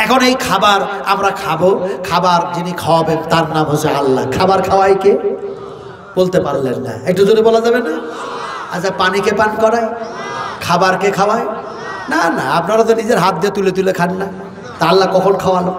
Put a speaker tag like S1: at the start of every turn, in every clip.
S1: এখন এই খাবার আমরা খাবো, খাবার যিনি খাওয়াবেন তার নাম হচ্ছে আল্লাহ। খাবার খাওয়াই কে? বলতে পারলেন না, একটু জোরে বলা যাবে না? আচ্ছা, পানিকে পান করায়, খাবারকে খাওয়ায়? না না, আপনারা তো নিজের হাত দিয়ে তুলে তুলে খান না। তা আল্লাহ কখন খাওয়ালো?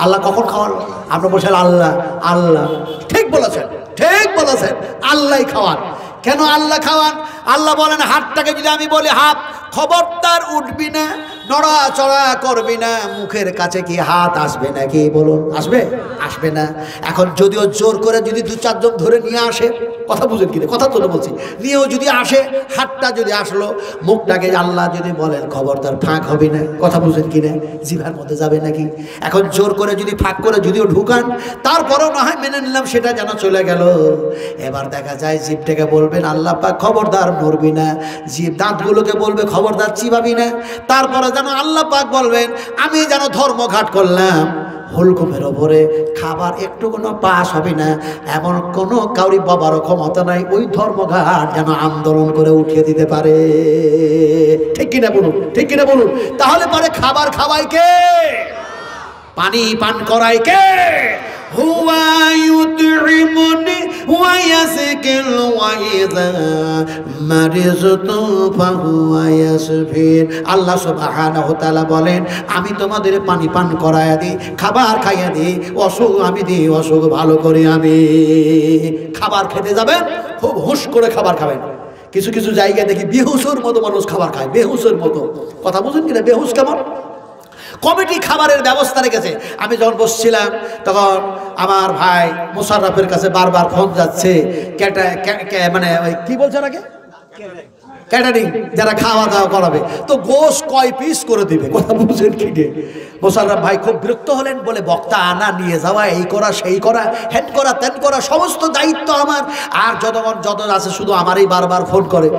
S1: আল্লাহ কখন খাওয়ালো? আপনার বলছেন আল্লাহ আল্লাহ। ঠিক বলেছেন, ঠিক বলেছেন, আল্লাহই খাওয়ান। কেন আল্লাহ খাওয়ান? আল্লাহ বলেন হাতটাকে যদি আমি বলি হাত, খবরদার উঠবি না, নড়াচড়া করবি না। মুখের কাছে কি হাত আসবে নাকি? বলুন, আসবে? আসবে না। এখন যদিও জোর করে যদি দু চারজন ধরে নিয়ে আসে, কথা বুঝেন কিনা, কথা তো বলছি, নিয়েও যদি আসে, হাতটা যদি আসলো, মুখটাকে আল্লাহ যদি বলেন খবরদার ফাঁক হবে না, কথা বুঝেন কিনা, জিভার মধ্যে যাবে নাকি? এখন জোর করে যদি ফাঁক করে যদিও ঢুকান, তারপরেও না হয় মেনে নিলাম, সেটা যেন চলে গেল। এবার দেখা যায় জিভটাকে বলবেন আল্লাহ পাক খবরদার নড়বি না, জিভ দাঁতগুলোকে বলবে খবরদার চিবাবি না। তারপরে যেন আল্লাহ পাক বলবেন আমি যেন ধর্মঘাট করলাম, হুলকুমের ওপরে খাবার একটু কোনো পাস হবে না, এমন কোনো কাউরি বাবারও ক্ষমতা নাই ওই ধর্মঘাট যেন আন্দোলন করে উঠিয়ে দিতে পারে। ঠিক কিনা বলুন, ঠিক কিনা বলুন? তাহলে পরে খাবার খাওয়াই কে? পানি পান করাই কে? হুয়া ইউতইমুনি ওয়া ইয়াসকিল ওয়া ইযা মারিযতু ফাহুয়া ইয়াশফিন। আল্লাহ সুবহানাহু ওয়া তাআলা বলেন আমি তোমাদের পানি পান করায়া দিই, খাবার খাইয়া দিই, অসুখ আমি দিই, অসুখ ভালো করি আমি। খাবার খেতে যাবেন, খুব হুশ করে খাবার খাবেন। কিছু কিছু জায়গায় দেখি বেহুশের মতো মানুষ খাবার খায়, বেহুশের মতো। কথা বুঝুন কিনা, বেহুশ কেমন? কমিটি খাবারের ব্যবস্থা রেখেছে। আমি যখন বসছিলাম তখন আমার ভাই মোশাররফের কাছে বারবার ফোন যাচ্ছে, মানে ওই কি বলছে নাকি ক্যাটারিং, যারা খাওয়া দাওয়া করাবে, তো গোশ কয় পিস করে দিবে, কথা বুঝছেন কি? মোশাররফ ভাই খুব বিরক্ত হলেন, বলে বক্তা আনা, নিয়ে যাওয়া, এই করা সেই করা, হেড করা তেন করা, সমস্ত দায়িত্ব আমার। আর যত আছে শুধু আমারই বারবার ফোন করে।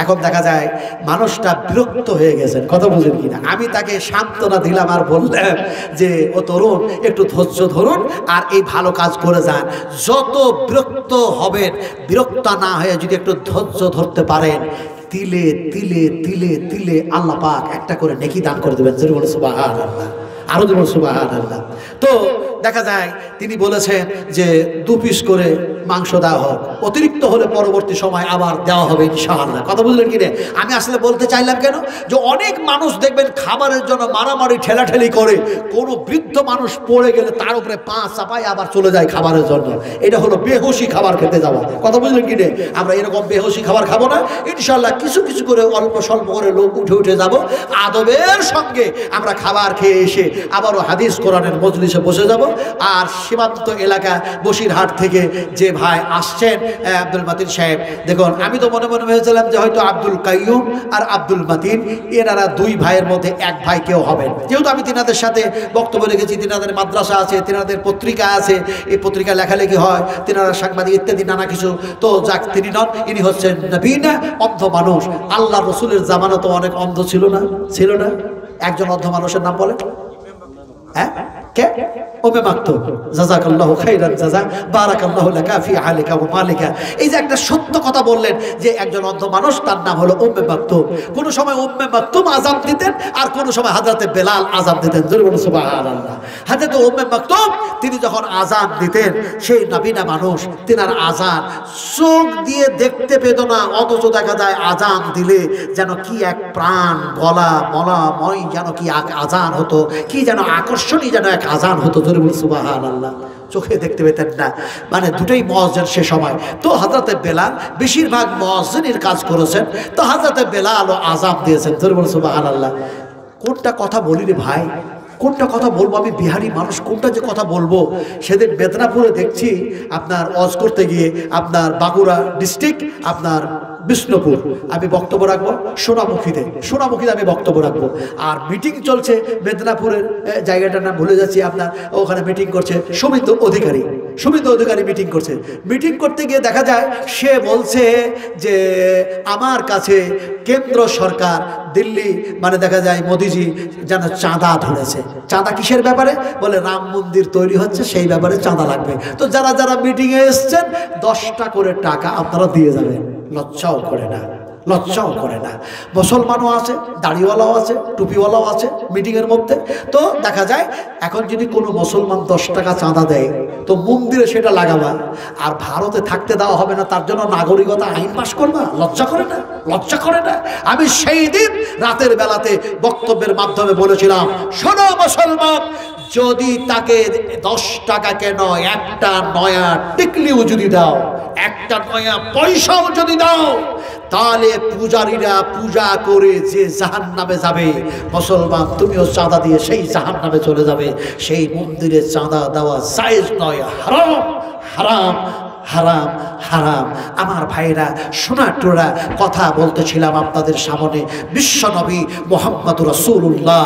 S1: এখন দেখা যায় মানুষটা বিরক্ত হয়ে গেছেন, কথা বুঝেন কিনা। আমি তাকে সান্ত্বনা দিলাম আর বললাম যে ও তরুণ, একটু ধৈর্য ধরুন আর এই ভালো কাজ করে যান। যত বিরক্ত হবেন, বিরক্ত না হয়ে যদি একটু ধৈর্য ধরতে পারেন, তিলে তিলে তিলে তিলে আল্লাহ পাক একটা করে নেকি দান করে দেবেন। সুবহানাল্লাহ, আরো দেবেন সুবহানাল্লাহ। তো দেখা যায় তিনি বলেছেন যে 2 পিস করে মাংস দেওয়া হোক, অতিরিক্ত হলে পরবর্তী সময় আবার দেওয়া হবে ইনশাআল্লাহ। কথা বুঝলেন কি? আমি আসলে বলতে চাইলাম কেন, যে অনেক মানুষ দেখবেন খাবারের জন্য মারামারি ঠেলাঠেলি করে, কোনো বৃদ্ধ মানুষ পড়ে গেলে তার উপরে পা চাপায় আবার চলে যায় খাবারের জন্য। এটা হলো বেহুশি খাবার খেতে যাওয়া। কথা বুঝলেন কি? আমরা এরকম বেহুশি খাবার খাবো না ইনশাআল্লাহ। কিছু কিছু করে অল্প স্বল্প করে লোক উঠে উঠে যাব, আদবের সঙ্গে আমরা খাবার খেয়ে এসে আবারও হাদিস কোরআনের মজলিসে বসে যাব। আর সীমান্ত এলাকা বসিরহাট থেকে যে ভাই আসছেন আব্দুল মাতিন সাহেব, দেখুন আমি তো মনে মনে ভেবেছিলাম যে হয়তো আব্দুল কাইয়ুম আর আব্দুল মাতিন এনারা 2 ভাইয়ের মধ্যে 1 ভাই কেউ হবেন। যেহেতু আমি তিনাদের সাথে বক্তব্য রেখেছি, তিনাদের মাদ্রাসা আছে, তিনাদের পত্রিকা আছে, এই পত্রিকা লেখালেখি হয়, তিনারা সাংবাদিক ইত্যাদি নানা কিছু। তো যাক, তিনি নন, ইনি হচ্ছেন নবীনা, অন্ধ মানুষ। আল্লাহ রসুলের জামানা তো অনেক অন্ধ ছিল না? ছিল না? একজন অন্ধ মানুষের নাম বলেন। হ্যাঁ, কে? ওমে মাকতুম, জাযাকাল্লাহু খাইরান জাযা, বারাকাল্লাহু লাকা ফি আলিকা ওয়া মালিকা। এই যে একটা সত্য কথা বললেন যে একজন অন্ধ মানুষ, তার নাম হলো উম্মে মাকতুম। কোন সময় উম্মে মাকতুম আযান দিতেন আর কোন সময় হযরতে বেলাল আযান দিতেন। জোরে বলুন সুবহানাল্লাহ। হযরতে উম্মে মাকতুম তিনি যখন আযান দিতেন, সেই নবীনা মানুষ, তিনার আযান চোখ দিয়ে দেখতে পেত না, অথচ দেখা যায় আযান দিলে যেন কি এক প্রাণ গলা মলাময় যেন কি আযান হতো, কি যেন আকর্ষণীয় যেন এক আযান হতো। জোরে বলুন সুবহানাল্লাহ। চোখে দেখতে পেতেন না, মানে দুটোই মুয়াজ্জিন সে সময়। তো হযরতে বেলাল বেশিরভাগ মুয়াজ্জিনের কাজ করেছেন, তো হযরতে বেলালও আযান দিয়েছেন। জোরে বলুন সুবহানাল্লাহ। কোনটা কথা বলি রে ভাই, কোনটা কথা বলবো? আমি বিহারি মানুষ, কোনটা যে কথা বলবো? সেদিন মেদিনীপুরে দেখছি আপনার ওয়াজ করতে গিয়ে, আপনার বাঁকুড়া ডিস্ট্রিক্ট, আপনার বিষ্ণুপুর, আমি বক্তব্য রাখবো সোনামুখীতে আমি বক্তব্য রাখবো। আর মিটিং চলছে মেদিনীপুরের জায়গাটার নাম ভুলে যাচ্ছি, আপনার ওখানে মিটিং করছে সুমিত অধিকারী মিটিং করছে। মিটিং করতে গিয়ে দেখা যায় সে বলছে যে আমার কাছে কেন্দ্র সরকার, দিল্লি, মানে দেখা যায় মোদিজি যেন চাঁদা ধরেছে। চাঁদা কিসের ব্যাপারে? বলে রাম মন্দির তৈরি হচ্ছে, সেই ব্যাপারে চাঁদা লাগবে। তো যারা মিটিংয়ে এসছেন 10টা করে টাকা আপনারা দিয়ে যাবেন। লজ্জাও করে না, লজ্জাও করে না। মুসলমানও আছে, দাড়িওয়ালাও আছে, টুপিওয়ালাও আছে মিটিংয়ের মধ্যে। তো দেখা যায় এখন যদি কোনো মুসলমান 10 টাকা চাঁদা দেয় তো মন্দিরে সেটা লাগাবা, আর ভারতে থাকতে দেওয়া হবে না তার জন্য নাগরিকতা আইন পাস করবা। লজ্জা করে না? লজ্জা করে না? আমি সেই দিন রাতের বেলাতে বক্তব্যের মাধ্যমে বলেছিলাম, শোনো মুসলমান, যদি তাকে 10 টাকা কেন একটা নয়া টিকলিও যদি দাও, একটা নয়া পয়সাও যদি দাও, তাহলে পূজারীরা পূজা করে যে জাহান্নামে যাবে, মুসলমান তুমিও চাঁদা দিয়ে সেই জাহান্নামে চলে যাবে। সেই মন্দিরে চাঁদা দেওয়া জায়েজ নয়, হারাম, হারাম, হারাম, হারাম। আমার ভাইরা, সোনাটুরা, কথা বলতেছিলাম আপনাদের সামনে বিশ্বনবী মুহাম্মদুর রাসূলুল্লাহ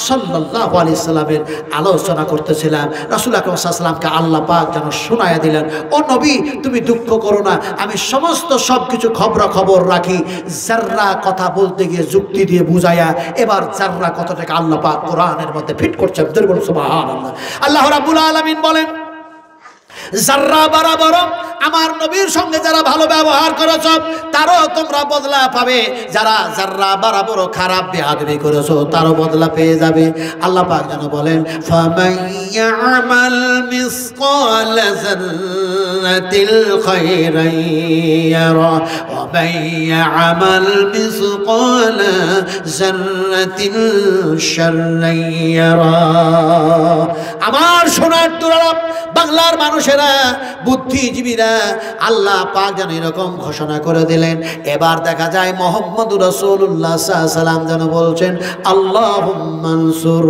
S1: সাল্লাল্লাহু আলাইহি সাল্লামের আলোচনা করতেছিলাম। রাসূল আকরাম সাল্লাল্লাহু আলাইহি সাল্লামকে আল্লাহ পাক যেন শোনায়া দিলেন, ও নবী তুমি দুঃখ করো না, আমি সমস্ত সবকিছু খবর রাখি। যাররা কথা বলতে গিয়ে যুক্তি দিয়ে বুঝায়া এবার যাররা কথাটাকে আল্লাহ পাক কোরআনের মধ্যে ফিট করছেন। সুবহানাল্লাহ। আল্লাহ রাব্বুল আলামিন বলেন, যারা বরাবর আমার নবীর সঙ্গে যারা ভালো ব্যবহার করেছো তারও তোমরা বদলা পাবে, যারা যারা বরাবর খারাপ বেয়াদবি করেছো তারও বদলা পেয়ে যাবে। আল্লাহ পাক যেন বলেন, ফামান ইয়ামাল মিসকাল যাররাতিল খায়রান ইয়ারা ওয়া মান ইয়ামাল মিসকাল যাররাতিল শাররান ইয়ারা। আমার সোনার দুলাল বাংলার মানুষেরা, বুদ্ধিজীবীরা, আল্লাহ পাক যেন এরকম ঘোষণা করে দিলেন। এবার দেখা যায় মুহাম্মদুর রাসূলুল্লাহ সাল্লাল্লাহু আলাইহি ওয়াসাল্লাম যেন বলছেন, আল্লাহুম্মা আনসুর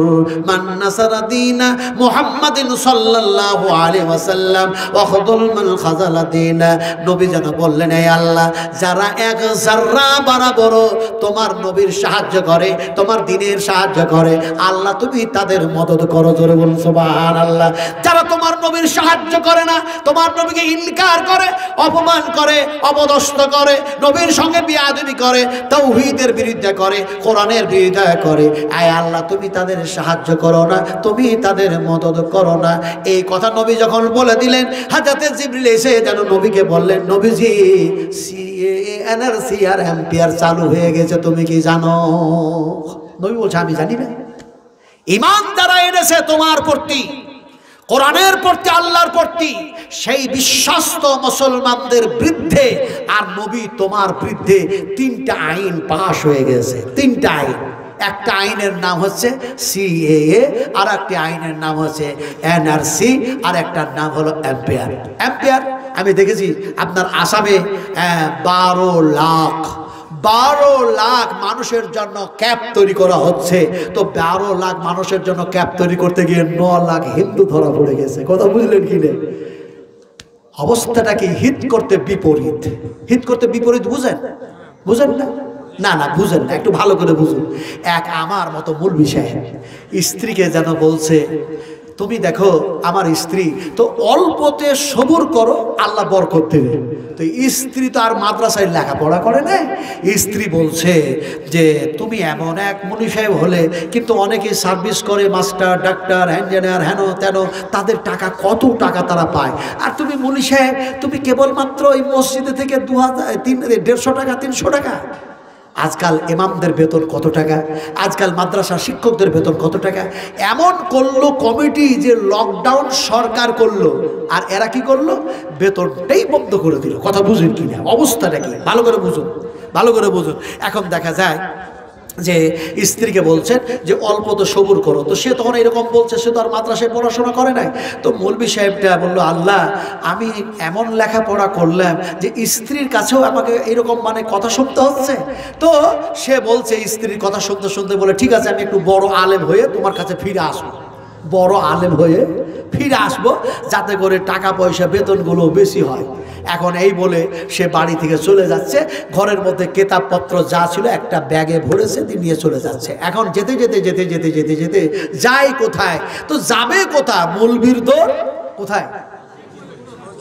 S1: মান নাসারা দীনা মুহাম্মাদিন সাল্লাল্লাহু আলাইহি ওয়াসাল্লাম ওয়া খাযুল মান খাযালা দীনা। নবী যেন বললেন, হে আল্লাহ, যারা এক যারা বরাবর তোমার নবীর সাহায্য করে, তোমার দ্বীনের সাহায্য করে, আল্লাহ তুমি তাদের মদদ করো। জোরে বলুন সুবহানাল্লাহ। যারা তোমার নবীর সাহায্য করে না, তোমার নবীকে ইনকার করে, অপমান করে, অপদস্থ করে, নবীর সঙ্গে বিয়াদবি করে, তাওহীদের বিরুদ্ধে করে, কোরআনের বিরুদ্ধে করে, আয় আল্লাহ তুমি তাদের সাহায্য করো না, তুমি তাদের মদদ করো না। এই কথা নবী যখন বলে দিলেন, হযরত জিবরিল এসে যেন নবীকে বললেন, নবীজি এনআরসি আর এমপিআর চালু হয়ে গেছে, তুমি কি জানো? নবী বলছে, আমি জানি না। ঈমান যারা এনেছে তোমার প্রতি, কোরআনের প্রতি, আল্লাহর প্রতি, সেই বিশ্বস্ত মুসলমানদের বিরুদ্ধে আর নবী তোমার বিরুদ্ধে 3টা আইন পাশ হয়ে গেছে। 3টা আইন। একটা আইনের নাম হচ্ছে সিএএ, আর একটা আইনের নাম হচ্ছে এনআরসি, আর একটার নাম হলো এমপিআর। এমপিআর আমি দেখেছি আপনার আসামে 12 লাখ মানুষের জন্য ক্যাব তৈরি করা হচ্ছে। তো 12 লাখ মানুষের জন্য ক্যাব তৈরি করতে গিয়ে 9 লাখ হিন্দু ধরা পড়ে গেছে। কথা বুঝলেন কি না? অবস্থাটা কি হিত করতে বিপরীত। হিত করতে বিপরীত বুঝেন? বুঝেন না? না না, বুঝেন না, একটু ভালো করে বুঝুন। এক আমার মতো মূলবি সাহেব স্ত্রীকে যেন বলছে, তুমি দেখো আমার স্ত্রী তো, অল্পতে সবুর করো, আল্লাহ বরকত দেবে। তো স্ত্রী তো আর মাদ্রাসায় লেখাপড়া করে না। স্ত্রী বলছে যে তুমি এমন এক মুনি সাহেব হলে, কিন্তু অনেকে সার্ভিস করে, মাস্টার, ডাক্তার, ইঞ্জিনিয়ার, হেন তেন, তাদের টাকা কত টাকা তারা পায়, আর তুমি মুনি সাহেব তুমি কেবলমাত্র ওই মসজিদে থেকে 150 টাকা 300 টাকা। আজকাল ইমামদের বেতন কত টাকা, আজকাল মাদ্রাসা শিক্ষকদের বেতন কত টাকা। এমন করলো কমিটি যে লকডাউন সরকার করলো, আর এরা কি করলো, বেতনটাই বন্ধ করে দিল। কথা বুঝুন কিনা? অবস্থাটা কি ভালো করে বুঝুন, ভালো করে বুঝুন। এখন দেখা যায় যে স্ত্রীকে বলছেন যে অল্প তো সবুর করো, তো সে তখন এরকম বলছে, সে তো আর মাদ্রাসায় পড়াশোনা করে নাই। তো মৌলভী সাহেবটা বললো, আল্লাহ আমি এমন লেখাপড়া করলাম যে স্ত্রীর কাছেও আমাকে এরকম মানে কথা শুনতে হচ্ছে। তো সে বলছে, স্ত্রীর কথা শুনতে শুনতে বলে, ঠিক আছে আমি একটু বড় আলেম হয়ে তোমার কাছে ফিরে আসবো, বড় আলেম হয়ে ফিরে আসবো, যাতে করে টাকা পয়সা বেতনগুলো বেশি হয়। এখন এই বলে সে বাড়ি থেকে চলে যাচ্ছে, ঘরের মধ্যে কেতাবপত্র যা ছিল একটা ব্যাগে ভরেছে, নিয়ে চলে যাচ্ছে। এখন যেতে যেতে যেতে যেতে যেতে যেতে যায় কোথায়, তো যাবে কোথায়, মৌলভীর দৌড় কোথায়,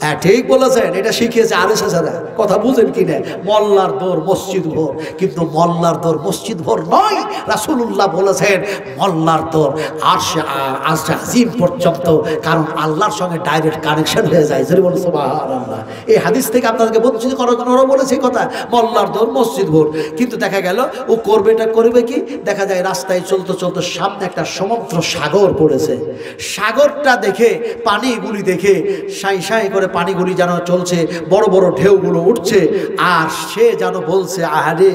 S1: হ্যাঁ ঠিক বলেছেন, এটা শিখিয়েছে আরএসএসরা। কথা বুঝেন কি না? মল্লার দৌড় মসজিদ ভোর, কিন্তু মল্লার দৌড় মসজিদ ভোর নয়। রাসূলুল্লাহ বলেছেন মল্লার দৌড় আরশে আজিম পর্যন্ত, কারণ আল্লাহর সঙ্গে ডাইরেক্ট কানেকশন হয়ে যায়। যদি বলে সুবহানাল্লাহ। এই হাদিস থেকে আপনাদেরকে বঞ্চিত করার জন্য ওরা বলেছে কথা, মল্লার দৌড় মসজিদ ভোর। কিন্তু দেখা গেল ও করবেটা করবে কি, দেখা যায় রাস্তায় চলতে চলতে সামনে একটা সমুদ্র সাগর পড়েছে। সাগরটা দেখে, পানিগুলি দেখে সাই সাই করে পানিগুলি যেন চলছে, বড় বড় ঢেউগুলো উঠছে, আর সে যেন বলছে আহারে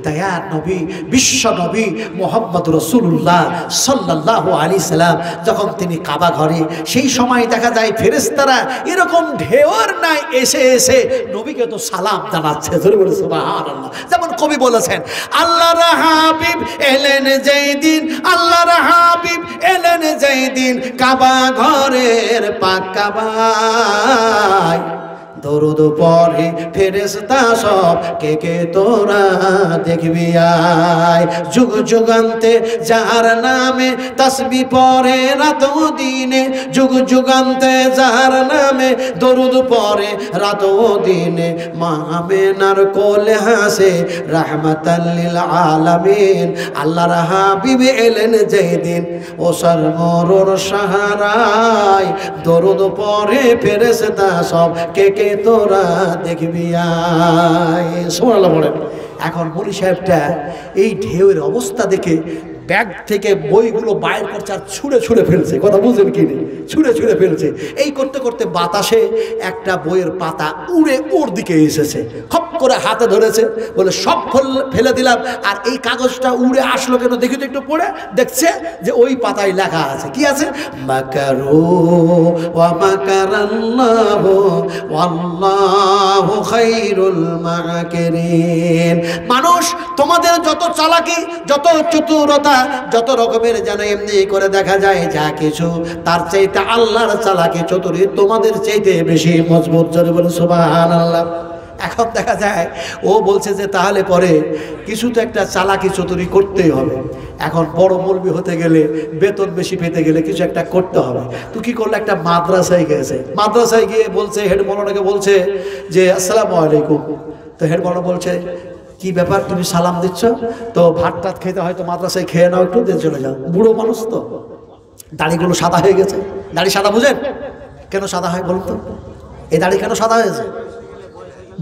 S1: দয়ার নবী, বিশ্ব নবী মুহাম্মদ রাসূলুল্লাহ সাল্লাল্লাহু আলাইহি সাল্লাম যখন তিনি কাবা ঘরে, সেই সময় দেখা যায় ফেরেশতারা এরকম ঢেউর নাই এসে এসে নবীকে তো সালাম জানাচ্ছে। সুবহানাল্লাহ। যেমন কবি বলেছেন, আল্লাহর হাবিব এলেন যেই দিন, আল্লাহর হাবিব এলেন যেই দিন, কাবা ঘরের পাক কাবায় দরুদ পড়ে ফেরেশতা সব, কে কে তোরা দেখবি আয়। যুগ যুগান্তে যার নামে তাসবিহ পড়ে রাত ও দিনে, যুগ যুগান্তে যার নামে দরুদ পড়ে রাত ও দিনে, মা আমেনার কোলে হাসে রাহমাতাল লিল আলামিন। আল্লাহর হাবিব এলেন যেই দিন, ও সরমরুর সাহারায় দরুদ পড়ে ফেরেশতা সব, কে কে তোরা দেখবি আয়। সুবহানাল্লাহ বলেন। এখন মুলি সাহেবটা এই ঢেউয়ের অবস্থা দেখে ব্যাগ থেকে বইগুলো বাইর করছে আর ছুঁড়ে ছুঁড়ে ফেলছে। কথা বুঝেন কি? ছুঁড়ে ছুঁড়ে ফেলছে। এই করতে করতে বাতাসে একটা বইয়ের পাতা উড়ে ওর দিকে এসেছে, খপ করে হাতে ধরেছে, বলে সব ফেলে দিলাম। আর এই কাগজটা উড়ে আসলো কেন দেখি তো, একটু পড়ে দেখছে যে ওই পাতায় লেখা আছে, কি আছে? মাকারু ওয়া মাকারাল্লাহু ওয়াল্লাহু খায়রুল মাকিরিন। মানুষ তোমাদের যত চালাকি, যত চতুরতা, যত রকমের যেন এমনি করে দেখা যায় যা কিছু, তার চাইতে আল্লাহর চালাকি চতুরি তোমাদের চাইতে বেশি মজবুত। জোরে বলে সুবহানাল্লাহ। এখন দেখা যায় ও বলছে যে তাহলে পরে কিছু তো একটা চালাকি চতুরি করতেই হবে। এখন বড় মৌলবি হতে গেলে, বেতন বেশি পেতে গেলে কিছু একটা করতে হবে। তো কি করলো, একটা মাদ্রাসায় গেছে। মাদ্রাসায় গিয়ে বলছে, হেড মৌলানাকে বলছে যে আসসালামু আলাইকুম। তো হেড মৌলানা বলছে কি ব্যাপার, তুমি সালাম দিচ্ছ? তো ভাত টাত খেতে হয়তো মাদ্রাসায় খেয়ে নাও, একটু দিয়ে চলে যাও। বুড়ো মানুষ তো, দাড়িগুলো সাদা হয়ে গেছে। দাড়ি সাদা বুঝেন কেন সাদা হয় বলুন তো? এই দাড়ি কেন সাদা হয়েছে?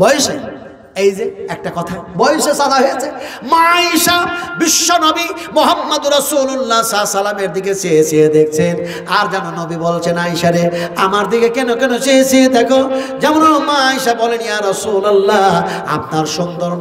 S1: বয়সে। এই যে একটা কথা, বয়সে সাদা হয়েছে। মা আয়েশা বিশ্ব নবী মুহাম্মদ রাসূলুল্লাহ সাল্লাল্লাহু আলাইহি সাল্লামের দিকে চেয়ে চেয়ে দেখছেন, আর যেন নবী বলছেন আয়েশা রে আমার দিকে কেন কেন চেয়ে চেয়ে দেখো। যেমন মা আয়েশা বলেন, ইয়া রাসূলুল্লাহ আপনার সুন্দর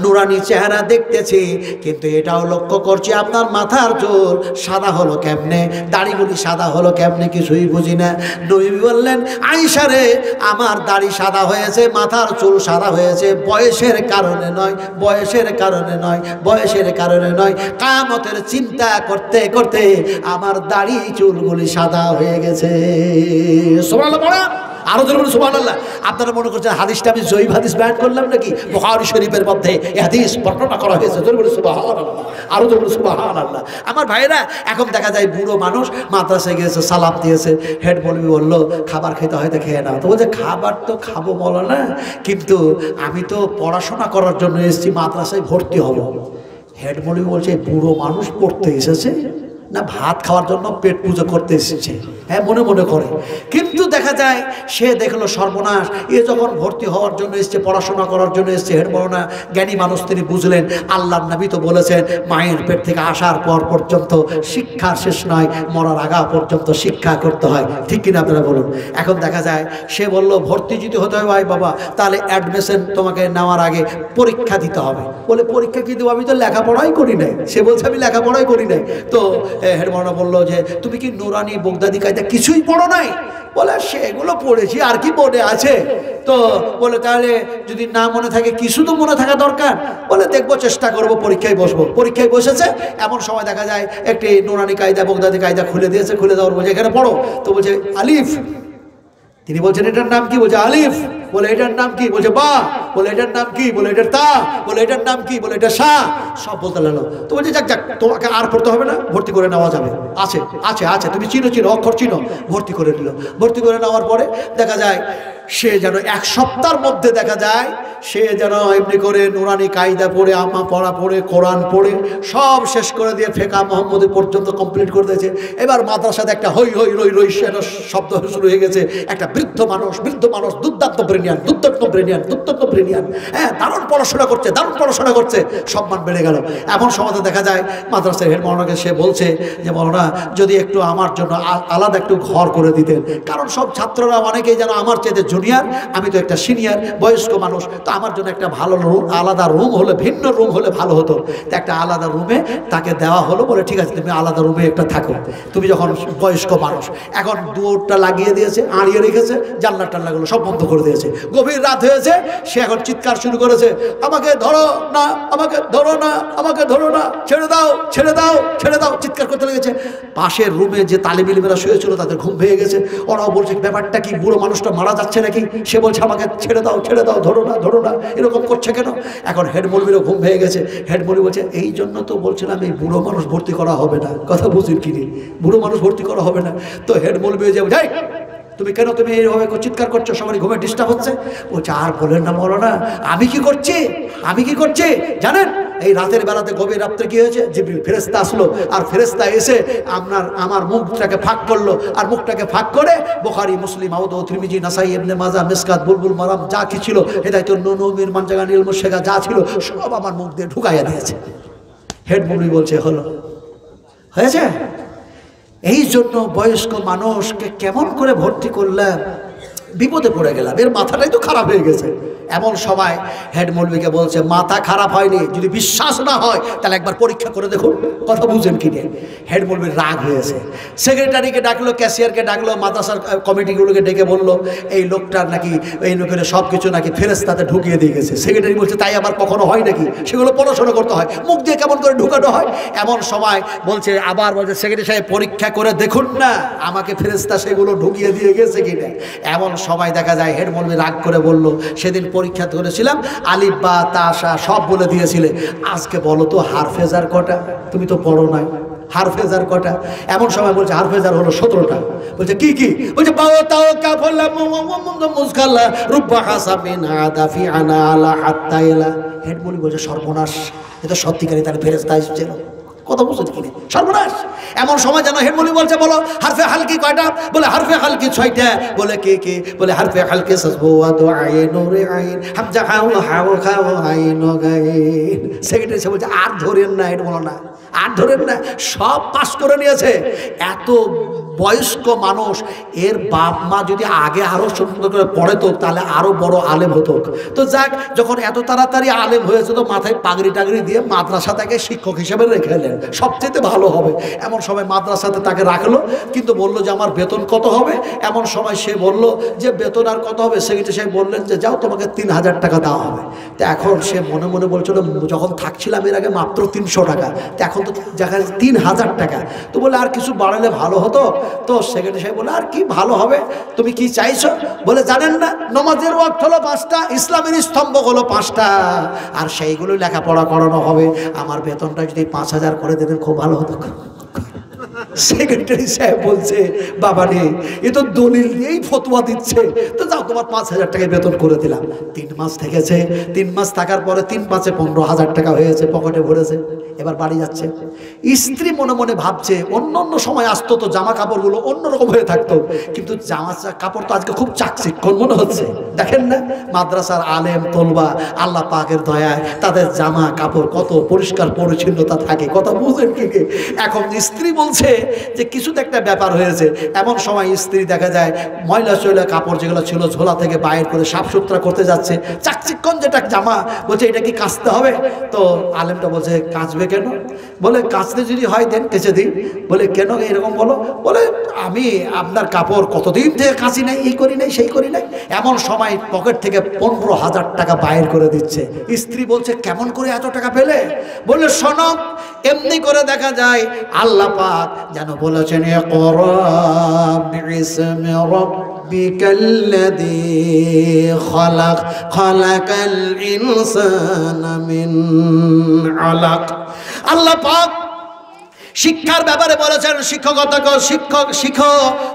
S1: নুরানি চেহারা দেখতেছি, কিন্তু এটাও লক্ষ্য করছি আপনার মাথার চুল সাদা হলো কেমনে, দাড়িগুলি সাদা হলো কেমনে, কিছুই বুঝি না। নবী বললেন, আয়েশা রে আমার দাড়ি সাদা হয়েছে, মাথার চুল সাদা হয়েছে, বয়সের কারণে নয়, বয়সের কারণে নয়, বয়সের কারণে নয়। কিয়ামতের চিন্তা করতে করতে আমার দাড়ি চুলগুলি সাদা হয়ে গেছে। সুবহানাল্লাহ। আরো ধরুন সুবহানাল্লাহ। আপনারা মনে করছেন হাদিসটা আমি জয়ীফ হাদিস বয়ান করলাম নাকি? বুখারী শরীফের মধ্যে এই হাদিস বর্ণনা করা হয়েছে। ধরুন সুবহানাল্লাহ। আরো ধরুন সুবহানাল্লাহ। আমার ভাইরা, এখন দেখা যায় বুড়ো মানুষ মাদ্রাসায় গিয়েছে, সালাম দিয়েছে, হেড মৌলবি বললো খাবার খেতে হয়তো খেয়ে নাও। তো বলছে খাবার তো খাবো বলো না, কিন্তু আমি তো পড়াশোনা করার জন্য এসেছি, মাদ্রাসায় ভর্তি হব। হেড মৌলবি বলছে বুড়ো মানুষ পড়তে এসেছে না ভাত খাওয়ার জন্য পেট পুজো করতে এসেছে, হ্যাঁ মনে মনে করে। কিন্তু দেখা যায় সে দেখলো সর্বনাশ, এ যখন ভর্তি হওয়ার জন্য এসছে, পড়াশোনা করার জন্য এসছে, হেড মৌলানা জ্ঞানী মানুষ, তিনি বুঝলেন আল্লাহর নবী তো বলেছেন মায়ের পেট থেকে আসার পর পর্যন্ত শিক্ষার শেষ নয়, মরার আগা পর্যন্ত শিক্ষা করতে হয়। ঠিক কিনা আপনারা বলুন? এখন দেখা যায় সে বলল ভর্তি যদি হতে হয় ভাই বাবা, তাহলে অ্যাডমিশন তোমাকে নেওয়ার আগে পরীক্ষা দিতে হবে। বলে পরীক্ষা কি দেবো, আমি তো লেখাপড়াই করি নাই। সে বলছে আমি লেখাপড়াই করি নাই। তো হেড মৌলানা বললো যে তুমি কি নুরানি বগদাদি কায়দা কিছুই পড়ো নাই? বলে সেগুলো পড়েছি, আর কি মনে আছে? তো বলে তাহলে যদি না মনে থাকে কিছু তো মনে থাকা দরকার। বলে দেখবো, চেষ্টা করব, পরীক্ষায় বসবো। পরীক্ষায় বসেছে, এমন সময় দেখা যায় একটি নুরানি কায়দা বগদাদি কায়দা খুলে দিয়েছে, খুলে দেওয়ার বলছে এখানে পড়ো। তো বলছে আলিফ তিনি বলছেন এটার নাম কি? বলছে আলিফ। বলে এটার নাম কি? বলছে বা। বলে এটার নাম কি? বলে এটার তা। বলে এটার নাম কি? বলে এটা সা। সব বলতে লাগলো। তো বলছে যাক যাক, তোমাকে আর পড়তে হবে না, ভর্তি করে নেওয়া যাবে। আছে আছে আছে, তুমি চিনো চিনো, অক্ষর চিনো। ভর্তি করে নিল। ভর্তি করে নেওয়ার পরে দেখা যায় সে যেন এক সপ্তাহের মধ্যে দেখা যায় সে যেন এমনি করে নুরানি কায়দা পড়ে, আমা পড়া পড়ে, কোরআন পড়ে সব শেষ করে দিয়ে ফেকা মোহাম্মদী পর্যন্ত কমপ্লিট করে দিয়েছে। এবার মাদ্রাসাতে একটা হই হই রই রই সেটা শব্দ শুরু হয়ে গেছে। একটা বৃদ্ধ মানুষ দুর্দান্ত ব্রেনিয়ান, হ্যাঁ, দারুণ পড়াশোনা করছে, দারুণ পড়াশোনা করছে, সম্মান বেড়ে গেল। এমন সময় দেখা যায় মাদ্রাসার হেড মাওলানাকে সে বলছে যে মাওলানা যদি একটু আমার জন্য আলাদা একটু ঘর করে দিতেন, কারণ সব ছাত্ররা অনেকেই যেন আমার চাইতে জুনিয়র, আমি তো একটা সিনিয়র বয়স্ক মানুষ, তো আমার জন্য একটা ভালো রুম, আলাদা রুম হলে, ভিন্ন রুম হলে ভালো হতো। তো একটা আলাদা রুমে তাকে দেওয়া হলো। বলে ঠিক আছে, তুমি আলাদা রুমে একটা থাকো, তুমি যখন বয়স্ক মানুষ। এখন দুয়ারটা লাগিয়ে দিয়েছে, আড়িয়ে রেখেছে, জানলা টাল্লাগুলো সব বন্ধ করে দিয়েছে। গভীর রাত হয়েছে, সে এখন চিৎকার শুরু করেছে, আমাকে ধরো না, আমাকে ধরো না, আমাকে ধরো না, ছেড়ে দাও, ছেড়ে দাও, ছেড়ে দাও, চিৎকার করতে লেগেছে। পাশের রুমে যে তালিম ইলমেরা শুয়েছিল তাদের ঘুম ভেঙে গেছে। ওরাও বলছে ব্যাপারটা কি, বুড়ো মানুষটা মারা যাচ্ছে নাকি? সে বলছে আমাকে ছেড়ে দাও, ছেড়ে দাও, ধরো না, ধরো না, এরকম করছে কেন? এখন হেড মৌলবীরও ঘুম ভেঙে গেছে। হেড মৌলবী বলছে এই জন্য তো বলছিলাম এই বুড়ো মানুষ ভর্তি করা হবে না। কথা বুঝির কিনি, বুড়ো মানুষ ভর্তি করা হবে না। তো হেড মৌলবী যে যাই, তুমি কেন তুমি এইভাবে চিৎকার করছো, সবারই ঘুমে ডিস্টার্ব হচ্ছে। বলছে আর বলেন না মাওলানা, আমি কি করছি, আমি কি করছি জানেন? এই রাতের বেলাতে গভীর রাত্রে কি হয়েছে, জিবরিল ফেরেশতা আসলো, আর ফেরেশতা এসে আমার মুখটাকে ফাঁক করলো, আর মুখটাকে ফাঁক করে বুখারী, মুসলিম, আবু দাউদ, তিরমিজি, নাসাই, ইবনে মাজাহ, মিসকাত, বুলবুল মারাম যা কি ছিল, হেদায়েতুন নূর, মানজাগান, ইলমুশ শেখা যা ছিল সব আমার মুখ দিয়ে ঢুকাইয়া দিয়েছে। হেড মুফতি বলছে হলো, হয়েছে। এই জন্য বয়স্ক মানুষকে কেমন করে ভর্তি করলাম, বিপদে পড়ে গেলাম, এর মাথাটাই তো খারাপ হয়ে গেছে। এমন সময় হেড মৌলবীকে বলছে মাথা খারাপ হয়নি, যদি বিশ্বাস না হয় তাহলে একবার পরীক্ষা করে দেখুন, কথা বুঝেন কি? হেড মৌলবীর রাগ হয়েছে। সেক্রেটারিকে ডাকলো, ক্যাশিয়ারকে ডাকলো, মাদ্রাসার কমিটিগুলোকে ডেকে বললো এই লোকটার নাকি, এই লোকের সব কিছু নাকি ফেরেশতাতে ঢুকিয়ে দিয়ে গেছে। সেক্রেটারি বলছে তাই আবার কখনো হয় নাকি? সেগুলো পড়াশোনা করতে হয়, মুখ দিয়ে কেমন করে ঢুকানো হয়। এমন সময় বলছে, আবার বলছে সেক্রেটারি সাহেব পরীক্ষা করে দেখুন না আমাকে ফেরেশতা সেগুলো ঢুকিয়ে দিয়ে গেছে কিনা। এমন সময় দেখা যায় হেড মৌলবী রাগ করে বলল সেদিন পরীক্ষা করেছিলাম আলিফ বা তাসা সব বলে দিয়েছিলে, আজকে বলো তো হারফেজার কটা? তুমি তো পড়ো নাই, হারফেজার কটা? এমন সময় বলছে হারফেজার হলো 17টা। বলছে কি কি? বলছে বাও তাও কাফলা মুজখাল্লা রুব্বা হাসামিন আদাফি আনা আলা হাত্তা ইলা। হেড মৌলবী বলছে সর্বনাশ, এটা সত্যিকারই তার ফেরেশতা এসেছিল, কথা বুঝতে কিনে সর্বনাশ। এমন সময় যেন হেড মৌলবী বলছে বলো হারফে হালকি কয়টা? বলে হারফে হালকি 6টা। বলে কে কে? বলে হারফে হালকি সাসবু ওয়া দুআইন রে আইন হামজা হাও হাও খাও আইন গাইন। সেক্রেটারি সে বলছে আর ধরেন না, এটা বলো না, আর ধরেন না, সব পাস করে নিয়েছে। এত বয়স্ক মানুষ, এর বাপ মা যদি আগে আরো সুন্দর করে পড়েতো তাহলে আরো বড় আলেম হতো। তো যাক, যখন এত তাড়াতাড়ি আলেম হয়েছে তো মাথায় পাগড়ি টাগড়ি দিয়ে মাদ্রাসা তাকে শিক্ষক হিসেবে রেখে এলেন, সবচেয়ে ভালো হবে। এমন সময় মাদ্রাসাতে তাকে রাখলো, কিন্তু বললো যে আমার বেতন কত হবে? এমন সময় সে বলল যে বেতন আর কত হবে? সেক্রেটারি সাহেব বললেন যে যাও তোমাকে 3000 টাকা দেওয়া হবে। তো এখন সে মনে মনে বলছিল যখন থাকছিলাম এর আগে মাত্র 300 টাকা, তো এখন তো দেখা যাচ্ছে 3000 টাকা। তো বলে আর কিছু বাড়ালে ভালো হতো। তো সেক্রেটারি সাহেব বলে আর কি ভালো হবে, তুমি কি চাইছো? বলে জানেন না নামাজের ওয়াক্ত হলো 5টা, ইসলামের স্তম্ভ হলো 5টা, আর সেইগুলো লেখাপড়া করানো হবে। আমার বেতনটা যদি 5000 করে দিতেন খুব ভালো হতো। সেক্রেটারি সাহেব বলছে বাবা রে, এ তো দলিল দিয়েই ফতোয়া দিচ্ছে, তো যাও তোমার 5000 টাকা বেতন করে দিলাম। 3 মাস থেকেছে, 3 মাস থাকার পরে 3 মাসে 15000 টাকা হয়েছে, পকেটে ভরেছে। এবার বাড়ি যাচ্ছে। স্ত্রী মনে মনে ভাবছে অন্য অন্য সময় আসতো তো জামা কাপড়গুলো অন্যরকম হয়ে থাকতো, কিন্তু জামা কাপড় তো আজকে খুব চাকচিক্য মনে হচ্ছে। দেখেন না মাদ্রাসার আলেম তলবা, আল্লাহ পাকের দয়ায় তাদের জামা কাপড় কত পরিষ্কার পরিচ্ছন্নতা থাকে, কথা বুঝেন কি? এখন স্ত্রী বলছে যে কিছু তো একটা ব্যাপার হয়েছে। এমন সময় স্ত্রী দেখা যায় ময়লা চয়লা কাপড় যেগুলো ছিল ঝোলা থেকে বাইর করে সাফ সুতরা করতে যাচ্ছে, চাকচিক্কন যেটা জামা, বলছে এটা কি কাচতে হবে? তো আলেমটা বলছে কাচবে কেন? বলে কাচতে যদি হয় দেন কেচে দিই। বলে কেন এরকম বলো? বলে আমি আপনার কাপড় কতদিন থেকে কাচি নাই, এই করি নাই, সেই করি নাই। এমন সময় পকেট থেকে 15000 টাকা বাইর করে দিচ্ছে। স্ত্রী বলছে কেমন করে এত টাকা পেলে? বলে শোনো, এমনি করে দেখা যায় আল্লাহ পাক যেন বলেছেন ইকরা বিইসমি রাব্বিকা রাব্বিকাল্লাযী খালাকাল ইনসানা মিন আলাক। আল্লাহ পাক শিক্ষার ব্যাপারে বলেছেন, শিক্ষকতা করো, শিখো,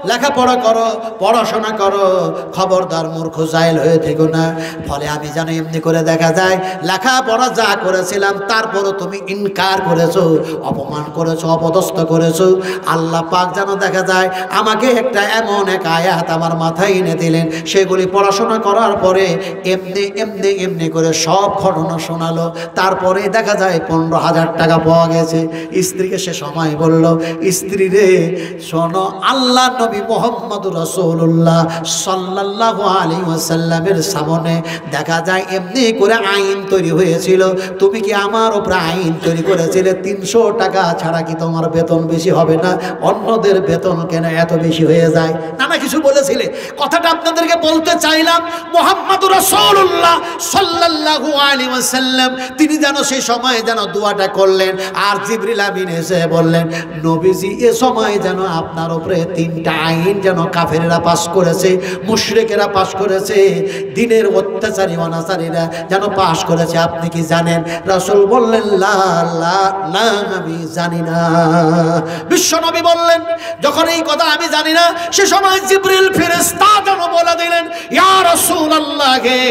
S1: লেখাপড়া করো, পড়াশোনা করো, খবরদার মূর্খ জাহেল হয়ে থেকো না। ফলে আমি জানি এমনি করে দেখা যায় লেখাপড়া যা করেছিলাম তারপরও তুমি ইনকার করেছো, অপমান করেছো, অপদস্থ করেছো। আল্লাহ পাক যেন দেখা যায় আমাকে একটা এমন এক আয়াত আমার মাথায় এনে দিলেন, সেগুলি পড়াশোনা করার পরে এমনি এমনি এমনি করে সব ঘটনা শোনালো। তারপরে দেখা যায় 15,000 টাকা পাওয়া গেছে। স্ত্রীকে সে সময় বলল, স্ত্রী রে শোনো, আল্লাহ নবী মুহাম্মদ রাসূলুল্লাহ সাল্লাল্লাহু আলাইহি ওয়াসাল্লামের সামনে দেখা যায় এমনি করে আইন তৈরি হয়েছিল, তুমি কি আমার উপরে আইন তৈরি করেছিলে 300 টাকা ছাড়া কি তোমার বেতন বেশি হবে না? অন্যদের বেতন কেন এত বেশি হয়ে যায়? নানা কিছু বলেছিলে। কথাটা আপনাদেরকে বলতে চাইলাম, মুহাম্মদ রাসূলুল্লাহ সাল্লাল্লাহু আলাইহি ওয়াসাল্লাম তিনি যেন সেই সময় যেন দোয়াটা করলেন। আর জিবরিল আমিন এসে বললেন, নবীজি এ সময় যেন আপনার উপরে 3টা আইন যেন কাফেরেরা পাশ করেছে, মুশরিকেরা পাশ করেছে, দিনের অত্যাচারী অনাচারীরা যেন পাশ করেছে। আপনি কি জানেন? রাসূল বললেন, লা লা না, আমি জানি না। বিশ্ব নবী বললেন, যখন এই কথা আমি জানি না, সে সময় জিবরিল ফেরেশতা যেন বলে দিলেন, ইয়া রাসূলুল্লাহ হে,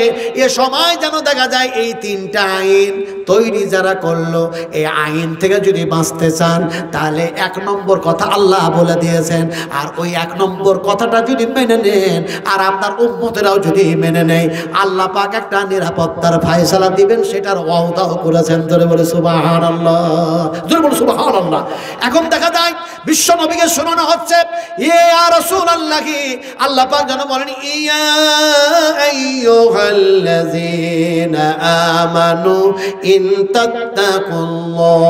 S1: এ সময় যেন দেখা যায় এই 3টা আইন তৈরি যারা করলো, এই আইন থেকে যদি বাঁচতে চান তাহলে 1 নম্বর কথা আল্লাহ বলে দিয়েছেন। আর ওই 1 নম্বর কথাটা যদি মেনে নেন আর আপনার উম্মতেরাও যদি মেনে নেয়, আল্লাহ পাক একটা নিরাপত্তার ফায়সালা দিবেন, সেটার ওয়াদাও করেছেন। জোরে বলে সুবহানাল্লাহ, জোরে বলে সুবহানাল্লাহ। এখন দেখা যায় বিশ্ব নবীকে শোনানো হচ্ছে, ইয়া রাসূলুল্লাহ কি আল্লাহ পাক যেন বলেন, ইয়া আইয়ুহাল্লাযীনা আমানু ইন তাত্তাকুল্লাহা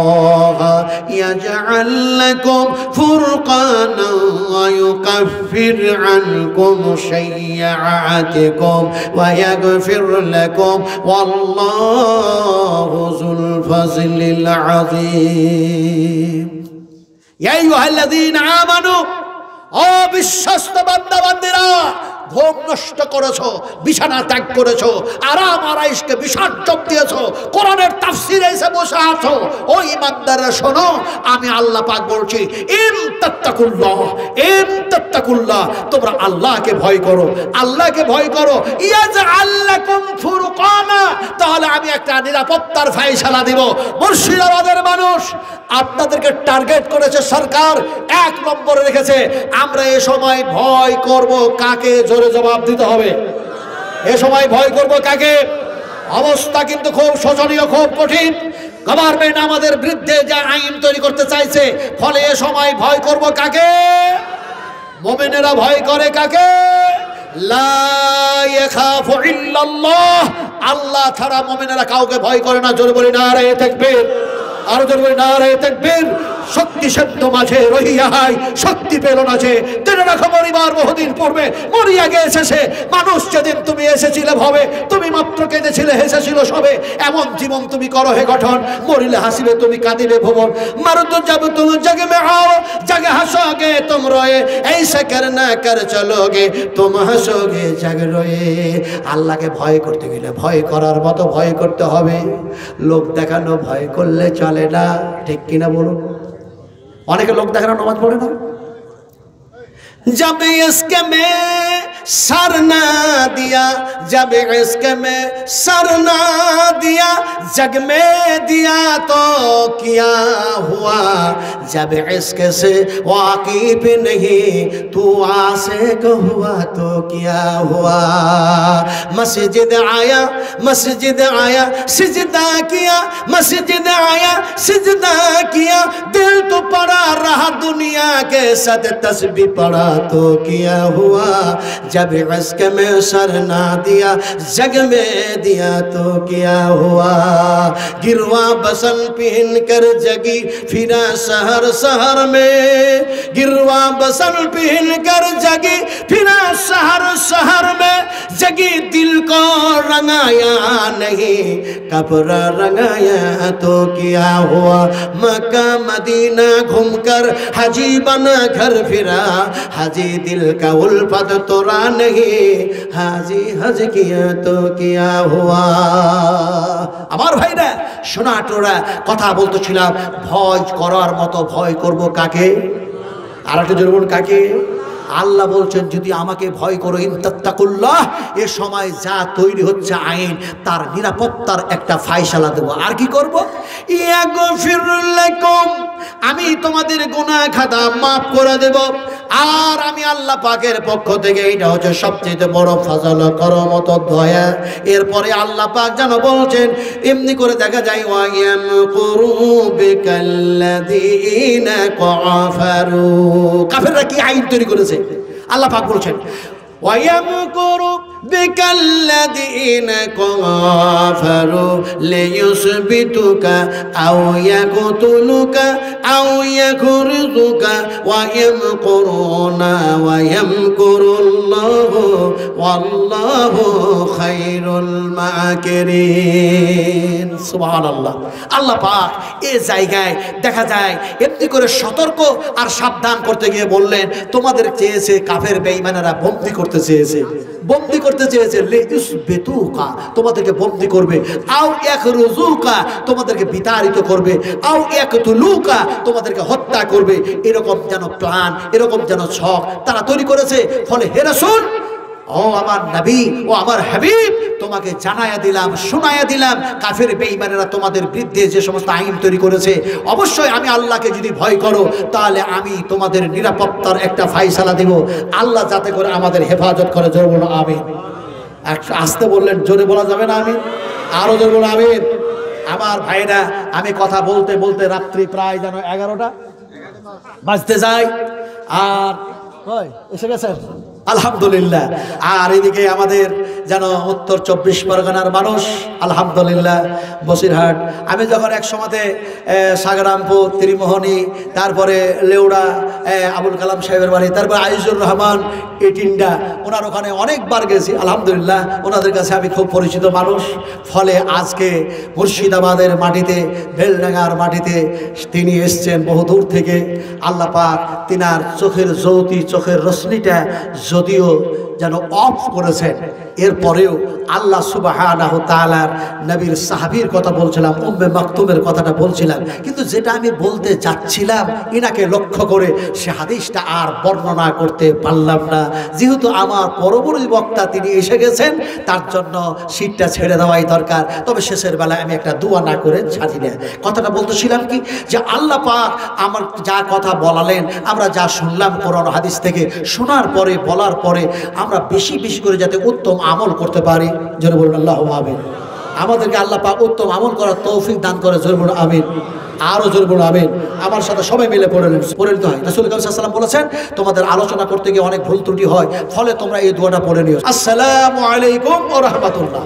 S1: ইয়াজআল লাকুম ফুরকানান ওয়া ইউকাফির আনকুম শাইয়্যাতিকুম ওয়া ইয়াগফির লাকুম ওয়াল্লাহু যুল ফাজলিল আযীম। ইয়া আইয়ুহাল্লাযীনা আমানু, ও বিশ্বস্ত বান্দা বান্দীরা, ঘুম নষ্ট করেছো, বিছানা ত্যাগ করেছো, আরাম আরাইশকে বিসর্জন দিয়েছো, কোরআনের তাফসিরে এসে বসে আছো, ও ইমানদাররা শোনো, আমি আল্লাহ পাক বলছি, ইন তাত্তাকুল্লাহ, তোমরা আল্লাহকে ভয় করো, আল্লাহকে ভয় করো, ইয়াজআল লাকুম ফুরকানা, তাহলে আমি একটা নিরাপত্তার ফায়সালা দিব। মুর্শিদাবাদের মানুষ, আপনাদেরকে টার্গেট করেছে সরকার, 1 নম্বরে রেখেছে। আমরা এ সময় ভয় করব কাকে? জোরে জবাব দিতে হবে। এ সময় ভয় করব কাকে? অবস্থা কিন্তু খুব শোচনীয়, খুব কঠিন। গভর্নমেন্ট আমাদের বিরুদ্ধে যা আইন তৈরি করতে চাইছে, ফলে এ সময় ভয় করব কাকে? মুমিনেরা ভয় করে কাকে? লা ইয়াখাফু ইল্লাল্লাহ, আল্লাহ ছাড়া মুমিনেরা কাউকে ভয় করে না। জোরে বলি নারে তাকবীর, আরো জোরে বলি নারে তাকবীর। শক্তি সেদ্ধ মাঝে রহিয়াই শক্তি পেল না যে, জেনে রাখো মরিবার বহুদিন পূর্বে মরিয়া গিয়েছে মানুষ। যেদিন তুমি এসেছিলে ভবে, তুমি মাত্র কেঁদেছিলে, হেসেছিল সবে, এমন জীবন তুমি করো হে গঠন, মরিলে হাসিবে তুমি, কাঁদিবে ভুবন। মারো তো যাব তুমি জগ মে আও, জগে হাসোগে তুম রয়ে, ऐसे करना कर चलोगे तुम हंसोगे जग रोए। আল্লাহকে ভয় করতে গেলে ভয় করার মতো ভয় করতে হবে। লোক দেখানো ভয় করলে চলে না, ঠিক কিনা বলুন? অনেকে লোক দেখানো নামাজ পড়ে না। जब इश्क में सर ना दिया, जब इश्क में सर ना दिया, जग में दिया तो क्या हुआ? जब इश्क से वाकिफ नहीं तू आशिक हुआ तो क्या हुआ? मस्जिद आया, मस्जिद आया, सिजदा किया, मस्जिद आया, सिजदा किया, दिल तो पड़ा रहा दुनिया के सद तस्बीह पड़ा तो क्या हुआ? जब इश्क में सर ना दिया, जग में दिया तो क्या हुआ? गिरवा बसन पहन कर जगी फिरा शहर शहर में, गिरवा बसन पहन कर जगी फिरा शहर शहर में, जगी दिल को रंगाया नहीं, कपड़ा रंगाया तो क्या हुआ? मक्का मदीना घूमकर हाजी बना घर फिरा, हाजी दिल का उल्फत तोरा नहीं, हाजी हज किया तो किया हुआ। আমার ভাইরা শোনাটোরা কথা বলতেছিলাম, ভয় করার মতো ভয় করব কাকে? আর একটা জোরে বলুন কাকে? আল্লাহ বলছেন যদি আমাকে ভয় করো, ইনতাত্তাকুল্লাহ, এ সময় যা তৈরি হচ্ছে আইন, তার নিরাপত্তার একটা ফায়সালা দেব। আর কি করব? ইয়াগফির লাকুম, আমি তোমাদের গুনাহ খাতা মাফ করে দেব। আর আমি আল্লাহ পাকের পক্ষ থেকে, এটা হচ্ছে সবচেয়ে বড় ফজল, করমত, দয়া। এরপরে আল্লাহ পাক যেন বলছেন, এমনি করে দেখা যায় ওয়ায়ামকুরু বিকাল্লাযীনা কাফারু, কাফেররা কি আইন তৈরি করেছে? আল্লাহ পাক বলছেন ওয়ায়ামকুরু বিকাল্লাযীনা কাফারু লিয়ুসবিতুকা আও ইয়াকতুলুকা আও ইয়াখরিজুকা ওয়া ইয়ামকুরুনা ওয়া ইয়ামকুরুল্লাহু ওয়াল্লাহু খায়রুল মাকিরিন। সুবহানাল্লাহ। আল্লাহ পাক এই জায়গায় দেখা যায় এমনি করে সতর্ক আর সাবধান করতে গিয়ে বললেন, তোমাদের চেয়েছে কাফের বেঈমানেরা বন্দী করতে চেয়েছে, বন্দী করতে চেয়েছে, লিউসবিতুকা, তোমাদেরকে বন্দী করবে, আও ইয়াখরুজুকা, তোমাদেরকে বিতাড়িত করবে, আও ইয়াকতুলুকা, তোমাদেরকে হত্যা করবে। এরকম যেন প্ল্যান, এরকম যেন ছক তারা তৈরি করেছে। ফলে হে রাসূল, ও আমার নবী, ও আমার হাবিব, তোমাকে জানায়া দিলাম, শোনায়া দিলাম, কাফের বেঈমানেরা তোমাদের বিরুদ্ধে যে সমস্ত আইন তৈরি করেছে, অবশ্যই আমি আল্লাহকে যদি ভয় করো, তাহলে আমি তোমাদের নিরাপত্তার একটা ফায়সালা দিব। আল্লাহ যাতে করে আমাদের হেফাজত করে। জোরে বলো আমিন। আসতে বললেন, জোরে বলা যাবে না আমিন? আরো জোরে বলো আমিন। আমার ভাইরা, আমি কথা বলতে বলতে রাত্রি প্রায় যেন 11টা বাজতে যায়। আর এসে গেছেন আলহামদুলিল্লাহ। আর এদিকে আমাদের যেন উত্তর 24 পরগনার মানুষ, আলহামদুলিল্লাহ, বসিরহাট। আমি যখন এক সময়তে সাগরামপুর, ত্রিমোহনী, তারপরে লেউড়া, আবুল কালাম সাহেবের বাড়ি, তারপরে আইজুর রহমান, এটিন্ডা, ওনার ওখানে অনেকবার গেছি। আলহামদুলিল্লাহ, ওনাদের কাছে আমি খুব পরিচিত মানুষ। ফলে আজকে মুর্শিদাবাদের মাটিতে, বেলডাঙ্গার মাটিতে তিনি এসছেন বহু দূর থেকে। আল্লাহ পাক তিনার চোখের জ্যোতি, চোখের রশ্মিটা যদিও যেন অফ করেছেন, এরপরেও আল্লাহ সুবহানাহু তাআলার নবীর সাহাবীর কথা বলছিলাম, উম্মে মাকতুমের কথাটা বলছিলাম, কিন্তু যেটা আমি বলতে যাচ্ছিলাম ইনাকে লক্ষ্য করে সে হাদিসটা আর বর্ণনা করতে পারলাম না। যেহেতু আমার পরবর্তী বক্তা তিনি এসে গেছেন, তার জন্য সিটটা ছেড়ে দেওয়াই দরকার। তবে শেষের বেলায় আমি একটা দোয়া না করে ছাড়ি না। কথাটা বলতেছিলাম কি, যে আল্লাহ পাক আমার যা কথা বলালেন, আমরা যা শুনলাম কোরআন হাদিস থেকে, শোনার পরে, বলার পরে আমরা বেশি বেশি করে যাতে উত্তম আমল করতে পারি। জোরে বলুন আল্লাহুম্মা আমিন। আমাদেরকে আল্লাহ পাক উত্তম আমল করার তৌফিক দান করে। জোরে বলুন আমিন। আরো জোরে বলুন আমিন। আমার সাথে সবাই মিলে পড়লেন, পড়ে নিতে হয়। রাসূল সাল্লাল্লাহু আলাইহি ওয়াসাল্লাম বলেছেন, তোমাদের আলোচনা করতে গিয়ে অনেক ভুল ত্রুটি হয়, ফলে তোমরা এই দোয়াটা পড়ে নিও। আসসালামু আলাইকুম ওয়া রাহমাতুল্লাহ।